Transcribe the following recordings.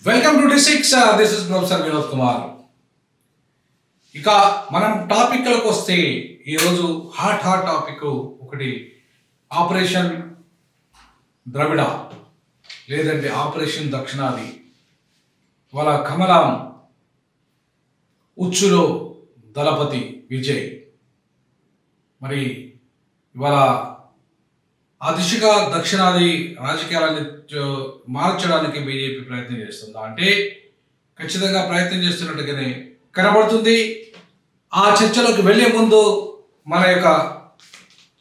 Welcome to డి6. This is professor Vinod Kumar. ఇక మనం టాపిక్లకు వస్తే ఈరోజు హాట్ టాపిక్ ఒకటి, ఆపరేషన్ ద్రవిడ లేదంటే ఆపరేషన్ దక్షిణాది. వాళ్ళ కమలం ఉచ్చులో దళపతి విజయ్. మరి ఇవాళ ఆ దిశగా దక్షిణాది రాజకీయాలని మార్చడానికి బీజేపీ ప్రయత్నం చేస్తుందా అంటే ఖచ్చితంగా ప్రయత్నం చేస్తున్నట్టుగానే కనబడుతుంది. ఆ చర్చలోకి వెళ్ళే ముందు మన యొక్క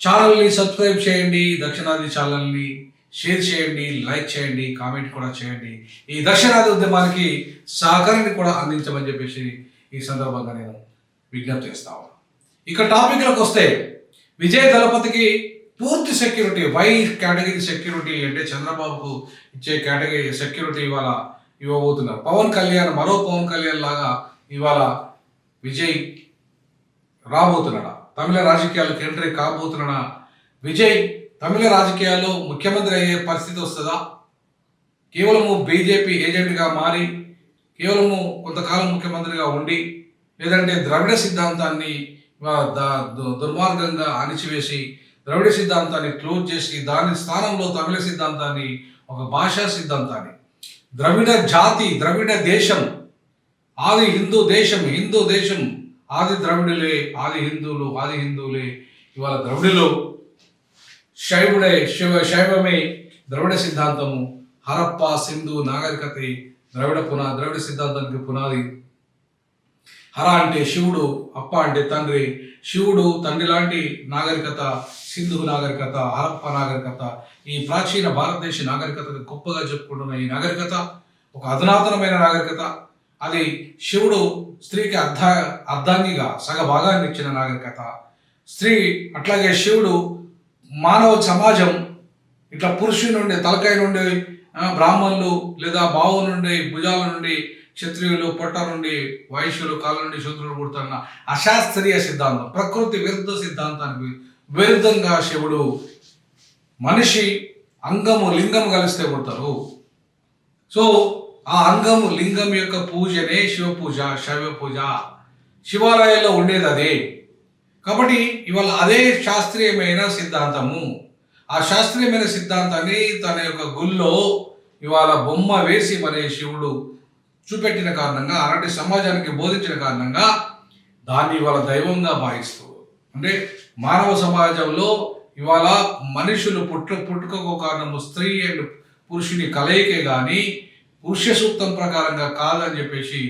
ఛానల్ని సబ్స్క్రైబ్ చేయండి, దక్షిణాది ఛానల్ని షేర్ చేయండి, లైక్ చేయండి, కామెంట్ కూడా చేయండి. ఈ దక్షిణాది ఉద్యమానికి సహకారాన్ని కూడా అందించమని చెప్పేసి ఈ సందర్భంగా నేను విజ్ఞప్తి చేస్తాను. ఇక టాపిక్లకు వస్తే, విజయ్ దళపతికి పూర్తి సెక్యూరిటీ, వై కేటగిరీ సెక్యూరిటీ అంటే చంద్రబాబుకు ఇచ్చే కేటగిరీ సెక్యూరిటీ ఇవాళ ఇవ్వబోతున్నారు. పవన్ కళ్యాణ్, మరో పవన్ కళ్యాణ్ లాగా ఇవాళ విజయ్ రాబోతున్నాడా, తమిళ రాజకీయాలకు ఎంట్రీ కాబోతున్నాడా, విజయ్ తమిళ రాజకీయాల్లో ముఖ్యమంత్రి అయ్యే పరిస్థితి వస్తుందా, కేవలము బీజేపీ ఏజెంట్గా మారి కేవలము కొంతకాలం ముఖ్యమంత్రిగా ఉండి, లేదంటే ద్రవిడ సిద్ధాంతాన్ని దుర్మార్గంగా అణిచివేసి ద్రవిడ సిద్ధాంతాన్ని క్లోజ్ చేసి దాని స్థానంలో తమిళ సిద్ధాంతాన్ని, ఒక భాషా సిద్ధాంతాన్ని, ద్రవిడ జాతి, ద్రవిడ దేశం, ఆది హిందూ దేశం, ఆది ద్రవిడులే, ఆది హిందువులే ఇవాళ ద్రవిడులు, శైవమే ద్రవిడ సిద్ధాంతము, హరప్ప సింధు నాగరికత ద్రవిడ సిద్ధాంతానికి పునాది. హర అంటే శివుడు, అప్ప అంటే తండ్రి, శివుడు తండ్రి లాంటి నాగరికత సింధు నాగరికత, హరప్ప నాగరికత, ఈ ప్రాచీన భారతదేశ నాగరికతకు గొప్పగా చెప్పుకుంటున్న ఈ నాగరికత ఒక అధునాతనమైన నాగరికత. అది శివుడు స్త్రీకి అర్ధాంగిగా సగభాగాన్ని ఇచ్చిన నాగరికత. స్త్రీ అట్లాగే శివుడు మానవ సమాజం ఇట్లా పురుషుడి నుండి, తలకాయ నుండి బ్రాహ్మణులు, లేదా బావు నుండి, భుజాల నుండి క్షత్రియులు, పొట్ట నుండి వైశ్యులు, కాళ్ళ నుండి శూద్రులు పుడుతున్న అశాస్త్రీయ సిద్ధాంతం, ప్రకృతి విరుద్ధ సిద్ధాంతానికి విరుద్ధంగా శివుడు మనిషి అంగము లింగం కలిస్తే పుడతారు. సో ఆ అంగము లింగం యొక్క పూజనే శైవ పూజ, శివాలయాల్లో ఉండేది అదే. కాబట్టి ఇవాళ అదే శాస్త్రీయమైన సిద్ధాంతము. ఆ శాస్త్రీయమైన సిద్ధాంతాన్ని తన యొక్క గుళ్ళో ఇవాళ బొమ్మ వేసి మరి శివుడు చూపెట్టిన కారణంగా, అలాంటి సమాజానికి బోధించిన కారణంగా దాన్ని ఇవాళ దైవంగా భావిస్తూ, అంటే మానవ సమాజంలో ఇవాళ మనుషులు పుట్టుకకు కారణము స్త్రీ అండ్ పురుషుని కలయికే కానీ పురుష సూక్తం ప్రకారంగా కాదని చెప్పేసి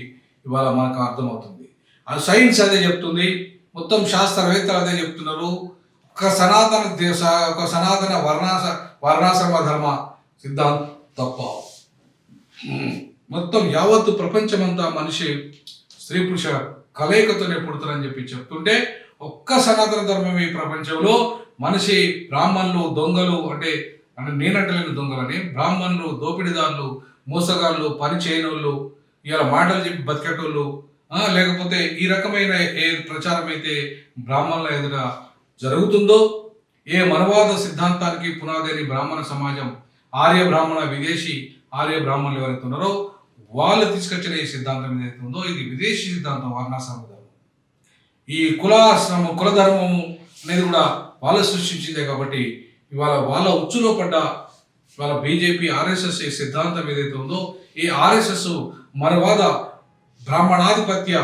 ఇవాళ మనకు అర్థమవుతుంది. ఆ సైన్స్ అదే చెప్తుంది, మొత్తం శాస్త్రవేత్తలు అదే చెప్తున్నారు. ఒక సనాతన వర్ణాశ్రమ ధర్మ సిద్ధాంతం తప్ప మొత్తం యావత్తు ప్రపంచమంతా మనిషి స్త్రీ పురుష కలయికతోనే పుడతారని చెప్పి చెప్తుంటే, ఒక్క సనాతన ధర్మం ఈ ప్రపంచంలో మనిషి బ్రాహ్మణులు దొంగలు, అంటే నేనంటలేని దొంగలని, బ్రాహ్మణులు దోపిడీదారులు, మోసగాళ్ళు, పని చేయనోళ్ళు, ఇలా మాటలు చెప్పి బతికేటోళ్ళు, లేకపోతే ఈ రకమైన ఏ ప్రచారం అయితే బ్రాహ్మణుల ఎదుట జరుగుతుందో, ఏ మనవాద సిద్ధాంతానికి పునాది బ్రాహ్మణ సమాజం, ఆర్య బ్రాహ్మణ విదేశీ ఆర్య బ్రాహ్మణులు ఎవరైతే ఉన్నారో వాళ్ళు తీసుకొచ్చిన ఈ సిద్ధాంతం ఏదైతే ఉందో ఇది విదేశీ సిద్ధాంతం, వర్ణాశ్రమ ధర్మం. ఈ కులధర్మము అనేది కూడా వాళ్ళు సృష్టించిందే. కాబట్టి ఇవాళ వాళ్ళ ఉచ్చులో పడ్డ ఇవాళ బీజేపీ ఆర్ఎస్ఎస్ ఈ సిద్ధాంతం ఏదైతే ఉందో, ఈ ఆర్ఎస్ఎస్ మనవాద బ్రాహ్మణాధిపత్య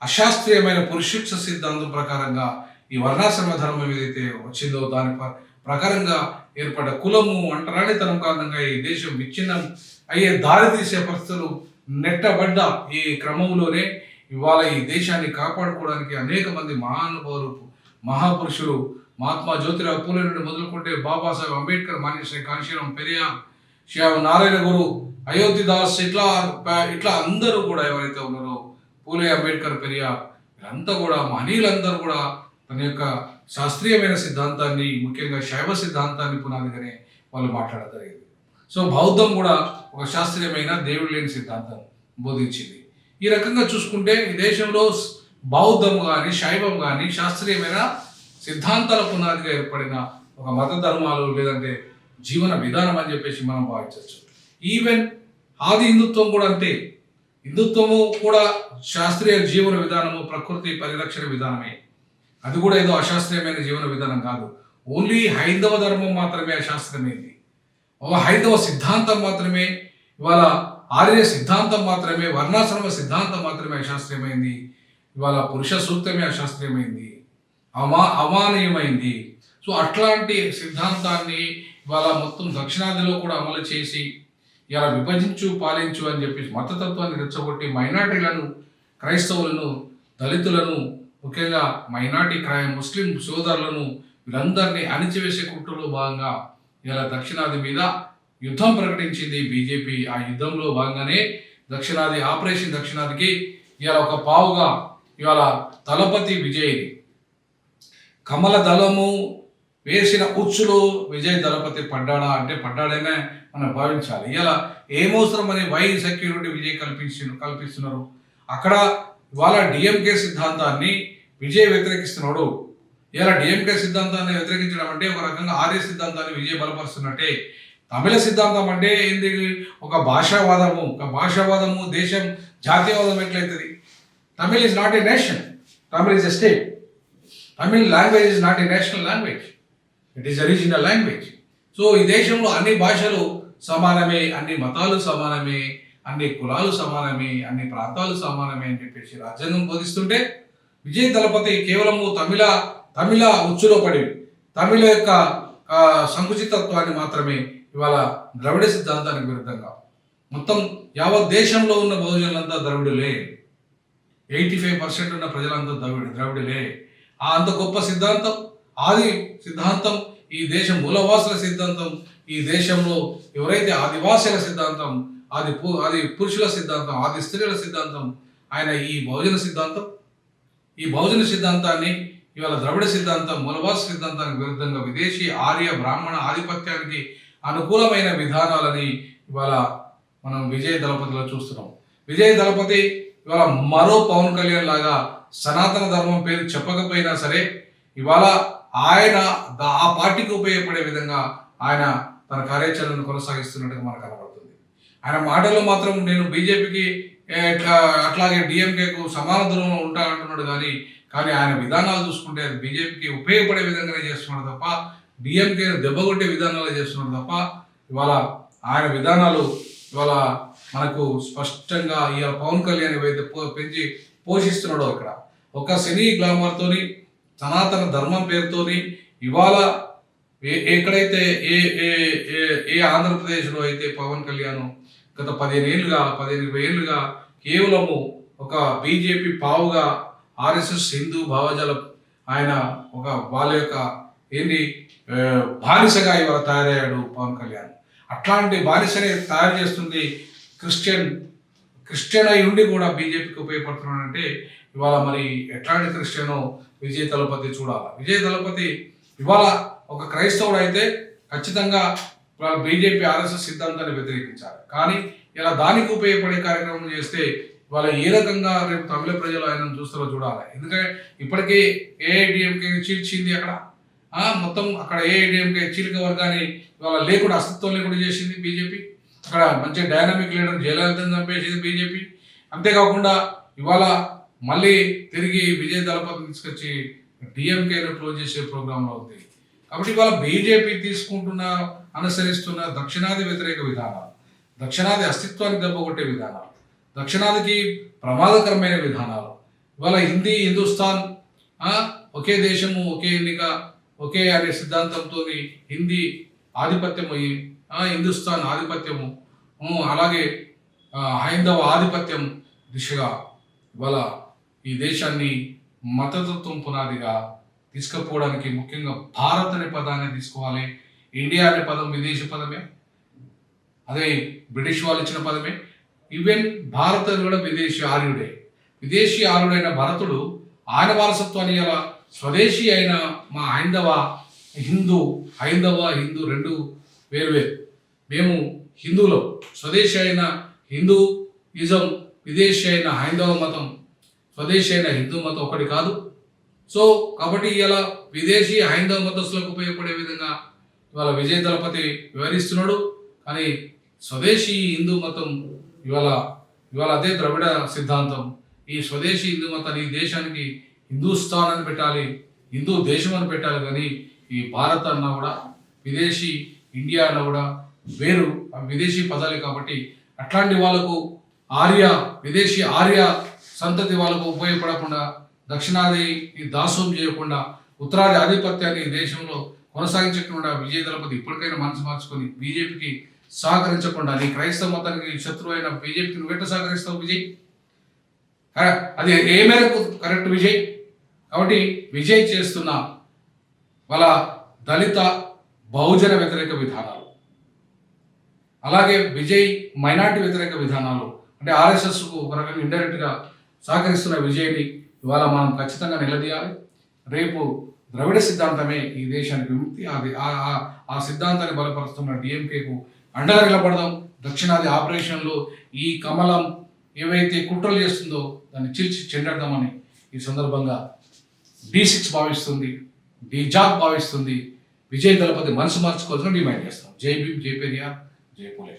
అశాస్త్రీయమైన పురుషిక్ష సిద్ధాంతం ప్రకారంగా ఈ వర్ణాశ్రమ ధర్మం ఏదైతే వచ్చిందో దాని ప్రకారంగా ఏర్పడ్డ కులము అంటరానితనం కారణంగా ఈ దేశం విచ్ఛిన్నం అయ్యే దారితీసే పరిస్థితులు నెట్టబడ్డ ఈ క్రమంలోనే ఇవాళ ఈ దేశాన్ని కాపాడుకోవడానికి అనేక మంది మహానుభావులు, మహాపురుషులు, మహాత్మా జ్యోతిరావు పూలే నుండి మొదలుకుంటే బాబాసాహెబ్ అంబేద్కర్, మాన్యశ్రీ కాంశీరాం పెరియార్, నారాయణ గురు, అయోధ్యదాస్, ఇట్లా అందరూ కూడా ఎవరైతే ఉన్నారో పూలే, అంబేద్కర్, పెరియార్, వీళ్ళంతా కూడా మహనీయులందరూ కూడా తన యొక్క శాస్త్రీయమైన సిద్ధాంతాన్ని, ముఖ్యంగా శైవ సిద్ధాంతాన్ని పునాదిగానే వాళ్ళు మాట్లాడగలిగింది. సో బౌద్ధం కూడా ఒక శాస్త్రీయమైన దేవుడు లేని సిద్ధాంతం బోధించింది. ఈ రకంగా చూసుకుంటే ఈ దేశంలో బౌద్ధం కానీ శైవం కానీ శాస్త్రీయమైన సిద్ధాంతాల పునాదిగా ఏర్పడిన ఒక మత ధర్మాలు, లేదంటే జీవన విధానం అని చెప్పేసి మనం భావించవచ్చు. ఈవెన్ ఆది హిందుత్వం కూడా అంతే. హిందుత్వము కూడా శాస్త్రీయ జీవన విధానము, ప్రకృతి పరిరక్షణ విధానమే. అది కూడా ఏదో అశాస్త్రీయమైన జీవన విధానం కాదు. ఓన్లీ హైందవ ధర్మం మాత్రమే అశాస్త్రమైంది. ఒక హైందవ సిద్ధాంతం మాత్రమే, ఇవాళ ఆర్య సిద్ధాంతం మాత్రమే, వర్ణాశ్రమ సిద్ధాంతం మాత్రమే అశాస్త్రీయమైంది. ఇవాళ పురుష సూక్తమే అశాస్త్రీయమైంది, అమానీయమైంది. సో అట్లాంటి సిద్ధాంతాన్ని ఇవాళ మొత్తం దక్షిణాదిలో కూడా అమలు చేసి ఇలా విభజించు పాలించు అని చెప్పి మతతత్వాన్ని రెచ్చగొట్టి మైనార్టీలను, క్రైస్తవులను, దళితులను, ముఖ్యంగా మైనార్టీ ముస్లిం సోదరులను వీళ్ళందరినీ అణిచివేసే కుట్రలో భాగంగా ఇలా దక్షిణాది మీద యుద్ధం ప్రకటించింది బీజేపీ. ఆ యుద్ధంలో భాగంగానే దక్షిణాది ఆపరేషన్ దక్షిణాదికి ఇవాళ ఒక పావుగా ఇవాళ దళపతి విజయ్, కమల దళము వేసిన ఉచ్చులో విజయ్ దళపతి పడ్డాడా అంటే పడ్డాడనే మనం భావించాలి. ఇలా ఏమవసరమని వై సెక్యూరిటీ విజయ్ కల్పిస్తున్నారు. అక్కడ ఇవాళ డిఎంకే సిద్ధాంతాన్ని విజయ్ వ్యతిరేకిస్తున్నాడు. ఇలా డిఎంకే సిద్ధాంతాన్ని వ్యతిరేకించడం అంటే ఒక రకంగా ఆర్య సిద్ధాంతాన్ని విజయ్ బలపరుస్తున్నట్టే. తమిళ సిద్ధాంతం అంటే ఏంది? ఒక భాషావాదము దేశం జాతీయవాదం ఎట్లయితుంది? Tamil is not a nation, Tamil is a state. Tamil language is not a national language, it is original language. So ఈ దేశంలో అన్ని భాషలు సమానమే, అన్ని మతాలు సమానమే, అన్ని కులాలు సమానమే, అన్ని ప్రాంతాలు సమానమే అని చెప్పేసి రాజ్యాంగం బోధిస్తుంటే విజయ్ దళపతి కేవలము తమిళ ఉచ్చులో పడి తమిళ యొక్క సంకుచితత్వాన్ని మాత్రమే ఇవాళ ద్రవిడ సిద్ధాంతానికి విరుద్ధంగా మొత్తం యావత్ దేశంలో ఉన్న బహుజనులంతా ద్రవిడులే, 85% ఉన్న ప్రజలంతా ద్రవిడులే. అంత గొప్ప సిద్ధాంతం, ఆది సిద్ధాంతం, ఈ దేశం మూలవాసుల సిద్ధాంతం, ఈ దేశంలో ఎవరైతే ఆదివాసుల సిద్ధాంతం, ఆది పురుషుల సిద్ధాంతం, ఆది స్త్రీల సిద్ధాంతం, ఆయన ఈ బహుజన సిద్ధాంతాన్ని ఇవాళ ద్రవిడ సిద్ధాంతం, మూలవాస సిద్ధాంతానికి విరుద్ధంగా విదేశీ ఆర్య బ్రాహ్మణ ఆధిపత్యానికి అనుకూలమైన విధానాలని ఇవాళ మనం విజయ్ దళపతిలో చూస్తున్నాం. విజయ్ దళపతి ఇవాళ మరో పవన్ కళ్యాణ్ లాగా సనాతన ధర్మం పేరు చెప్పకపోయినా సరే ఇవాళ ఆయన ఆ పార్టీకి ఉపయోగపడే విధంగా ఆయన తన కార్యాచరణను కొనసాగిస్తున్నట్టుగా మనకు కనబడుతుంది. ఆయన మాటల్లో మాత్రం నేను బీజేపీకి అట్లాగే డిఎంకేకు సమాన దూరంలో ఉంటా అంటున్నాడు, కానీ ఆయన విధానాలు చూసుకుంటే అది బీజేపీకి ఉపయోగపడే విధంగానే చేస్తున్నాడు తప్ప డిఎంకే దెబ్బగొట్టే విధానాలు చేస్తున్నాడు తప్ప ఇవాళ ఆయన విధానాలు ఇవాళ మనకు స్పష్టంగా ఇవాళ పవన్ కళ్యాణ్ ఏవైతే పెంచి పోషిస్తున్నాడో ఇక్కడ ఒక సినీ గ్లామర్తోని సనాతన ధర్మం పేరుతోని ఇవాళ ఎక్కడైతే ఏ ఆంధ్రప్రదేశ్లో అయితే పవన్ కళ్యాణ్ గత 15 ఏళ్ళుగా కేవలము ఒక బీజేపీ పావుగా ఆర్ఎస్ఎస్ హిందూ భావజాలం ఆయన ఒక వాళ్ళ యొక్క బానిసగా ఇవాళ తయారయ్యాడు పవన్ కళ్యాణ్. అట్లాంటి బానిసనే తయారు చేస్తుంది క్రిస్టియన్ అయి ఉండి కూడా బీజేపీకి ఉపయోగపడుతున్నాడంటే ఇవాళ మరి ఎట్లాంటి క్రిస్టియనో విజయ్ దళపతి చూడాలి. విజయ్ దళపతి ఇవాళ ఒక క్రైస్తవుడు అయితే ఖచ్చితంగా వాళ్ళ బీజేపీ ఆర్ఎస్ఎస్ సిద్ధాంతాన్ని వ్యతిరేకించాలి. కానీ ఇలా దానికి ఉపయోగపడే కార్యక్రమం చేస్తే ఇవాళ ఏ రకంగా రేపు తమిళ ప్రజలు ఆయనను చూస్తారో చూడాలి. ఎందుకంటే ఇప్పటికీ ఏఐడిఎంకే చీల్చింది అక్కడ, మొత్తం అక్కడ ఏఐడిఎంకే చీలిక వర్గాన్ని ఇవాళ లేకుండా అస్తిత్వం లేకుండా చేసింది బీజేపీ. అక్కడ మంచి డైనామిక్ లీడర్ జయలలితను చంపేసింది బీజేపీ. అంతేకాకుండా ఇవాళ మళ్ళీ తిరిగి విజయ్ దళపతిని తీసుకొచ్చి డిఎంకేను క్లోజ్ చేసే ప్రోగ్రాంలో ఉంది. కాబట్టి ఇవాళ బీజేపీ అనుసరిస్తున్న దక్షిణాది వ్యతిరేక విధానాలు, దక్షిణాది అస్తిత్వాన్ని దెబ్బకొట్టే విధానాలు, దక్షిణాదికి ప్రమాదకరమైన విధానాలు, ఇవాళ హిందుస్థాన్ ఒకే దేశము ఒకే ఎన్నిక ఒకే అనే సిద్ధాంతంతో హిందీ ఆధిపత్యము, హిందుస్థాన్ ఆధిపత్యము, అలాగే హైందవ ఆధిపత్యం దిశగా ఇవాళ ఈ దేశాన్ని మతతత్వం పునాదిగా తీసుకుపోవడానికి ముఖ్యంగా భారత్ అనే పదాన్ని తీసుకోవాలి. ఇండియా అనే పదం విదేశీ పదమే, అదే బ్రిటిష్ వాళ్ళు ఇచ్చిన పదమే. ఈవెన్ భారత్ కూడా విదేశీ ఆర్యుడైన భరతుడు ఆయన వారసత్వాన్ని ఇలా స్వదేశీ అయిన మా హిందూ రెండు వేరు. మేము హిందువులో స్వదేశీ అయిన హిందూయిజం, విదేశీ అయిన హైందవ మతం, స్వదేశీ అయిన హిందూ మతం ఒకటి కాదు. సో కాబట్టి ఇలా విదేశీ హైందవ మతస్థులకు ఉపయోగపడే విధంగా ఇవాళ విజయ్ దళపతి వివరిస్తున్నాడు. కానీ స్వదేశీ హిందూ మతం ఇవాళ ఇవాళ అదే ద్రవిడ సిద్ధాంతం. ఈ స్వదేశీ హిందూ మతాన్ని ఈ దేశానికి హిందూస్థాన్ అని పెట్టాలి, హిందూ దేశం అని పెట్టాలి. కానీ ఈ భారత్ అన్నా కూడా విదేశీ, ఇండియా అన్నా కూడా వేరు, విదేశీ పదాలే. కాబట్టి అట్లాంటి వాళ్ళకు విదేశీ ఆర్య సంతతి వాళ్ళకు ఉపయోగపడకుండా, దక్షిణాది దాసోహం చేయకుండా, ఉత్తరాది ఆధిపత్యాన్ని ఈ దేశంలో కొనసాగించకుండా విజయ దళపతి ఇప్పటికైనా మనసు మార్చుకొని బీజేపీకి సహకరించకుండా, నీ క్రైస్తవ మతానికి శత్రువు అయిన బీజేపీకి నువ్వెట్లా సహకరిస్తావు విజయ్? అది ఏ మేరకు కరెక్ట్ విజయ్? కాబట్టి విజయ్ చేస్తున్న వాళ్ళ దళిత బహుజన వ్యతిరేక విధానాలు, అలాగే విజయ్ మైనార్టీ వ్యతిరేక విధానాలు, అంటే ఆర్ఎస్ఎస్కు ఒక రకంగా ఇండైరెక్ట్గా సహకరిస్తున్న విజయ్ని ఇవాళ మనం ఖచ్చితంగా నిలదీయాలి. రేపు ద్రవిడ సిద్ధాంతమే ఈ దేశానికి విముక్తి. అది ఆ సిద్ధాంతాన్ని బలపరుస్తున్న డిఎంకేకు అండగా నిలబడదాం. దక్షిణాది ఆపరేషన్లు ఈ కమలం ఏవైతే కుట్రలు చేస్తుందో దాన్ని చిల్చి చెండాడదామని ఈ సందర్భంగా D6 భావిస్తుంది, జాగ్ భావిస్తుంది. విజయ్ దళపతి మనసు మార్చుకోవాల్సిన డిమాండ్ చేస్తాం. జై భీమ్, జై పెరియార్, జై పూలే.